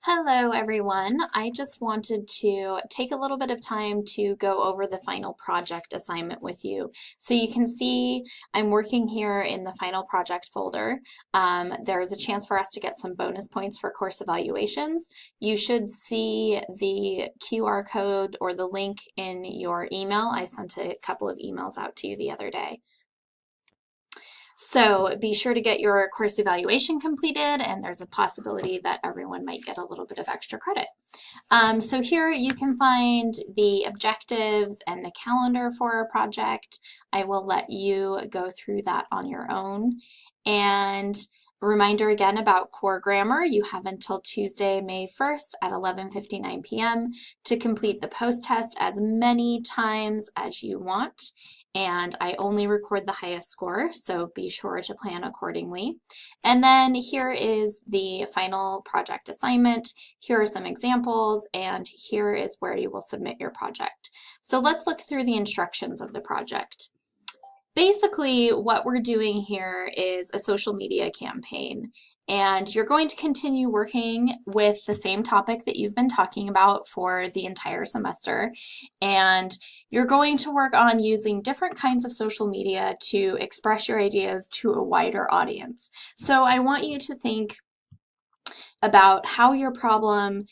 Hello, everyone. I just wanted to take a little bit of time to go over the final project assignment with you. So you can see I'm working here in the final project folder. There is a chance for us to get some bonus points for course evaluations. You should see the QR code or the link in your email. I sent a couple of emails out to you the other day. So be sure to get your course evaluation completed, and there's a possibility that everyone might get a little bit of extra credit. So here you can find the objectives and the calendar for our project. I will let you go through that on your own. And a reminder again about core grammar, you have until Tuesday, May 1st at 11:59 p.m. to complete the post-test as many times as you want. And I only record the highest score, so be sure to plan accordingly. And then here is the final project assignment. Here are some examples, and here is where you will submit your project. So let's look through the instructions of the project. Basically, what we're doing here is a social media campaign, and you're going to continue working with the same topic that you've been talking about for the entire semester, and you're going to work on using different kinds of social media to express your ideas to a wider audience. So I want you to think about how your problem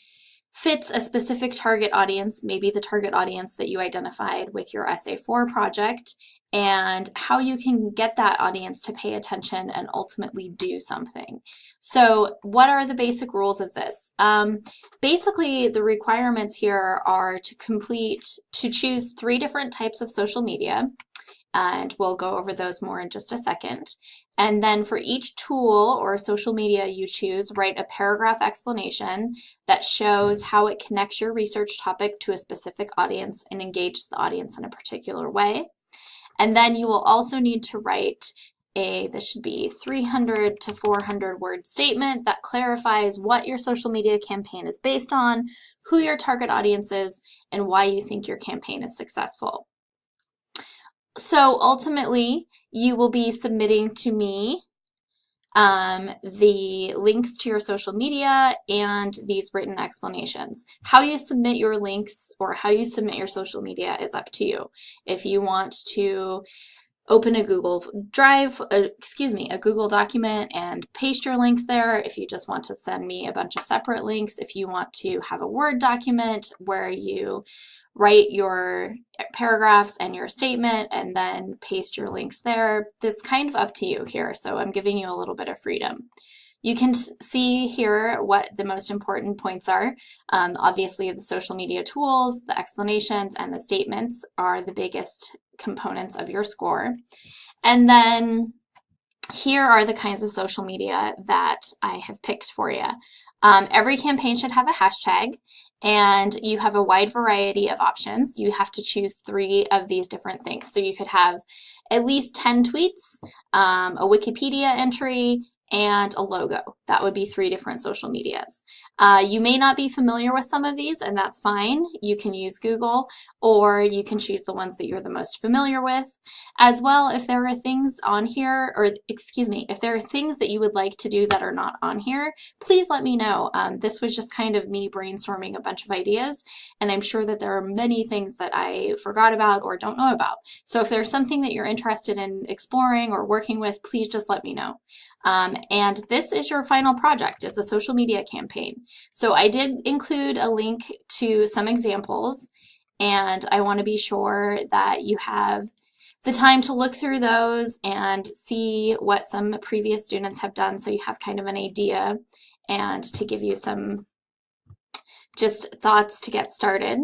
fits a specific target audience, maybe the target audience that you identified with your Essay 4 project, and how you can get that audience to pay attention and ultimately do something. So what are the basic rules of this? Basically, the requirements here are to choose 3 different types of social media, and we'll go over those more in just a second. And then for each tool or social media you choose, write a paragraph explanation that shows how it connects your research topic to a specific audience and engages the audience in a particular way. And then you will also need to write this should be 300 to 400 word statement that clarifies what your social media campaign is based on, who your target audience is, and why you think your campaign is successful. So ultimately, you will be submitting to me the links to your social media and these written explanations. How you submit your links or how you submit your social media is up to you. If you want to open a Google Drive, a Google document and paste your links there, if you just want to send me a bunch of separate links, if you want to have a Word document where you write your paragraphs and your statement and then paste your links there, that's kind of up to you here. So I'm giving you a little bit of freedom. You can see here what the most important points are. Obviously, the social media tools, the explanations, and the statements are the biggest components of your score. And then here are the kinds of social media that I have picked for you. Every campaign should have a hashtag, and you have a wide variety of options. You have to choose 3 of these different things. So you could have at least 10 tweets, a Wikipedia entry, and a logo. That would be 3 different social medias. You may not be familiar with some of these, and that's fine. You can use Google, or you can choose the ones that you're the most familiar with. As well, if there are things on here, or if there are things that you would like to do that are not on here, please let me know. This was just kind of me brainstorming a bunch of ideas, and I'm sure that there are many things that I forgot about or don't know about. So if there's something that you're interested in exploring or working with, please just let me know. And this is your final project. It's a social media campaign. So I did include a link to some examples, and I want to be sure that you have the time to look through those and see what some previous students have done so you have kind of an idea and to give you some just thoughts to get started.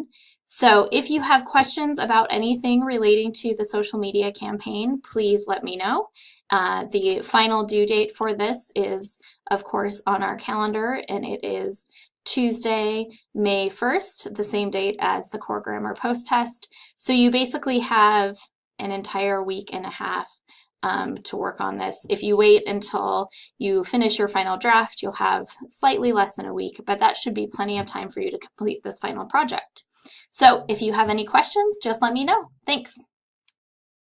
So if you have questions about anything relating to the social media campaign, please let me know. The final due date for this is, of course, on our calendar, and it is Tuesday, May 1st, the same date as the core grammar post-test. So you basically have an entire week and a half to work on this. If you wait until you finish your final draft, you'll have slightly less than a week, but that should be plenty of time for you to complete this final project. So if you have any questions, just let me know. Thanks.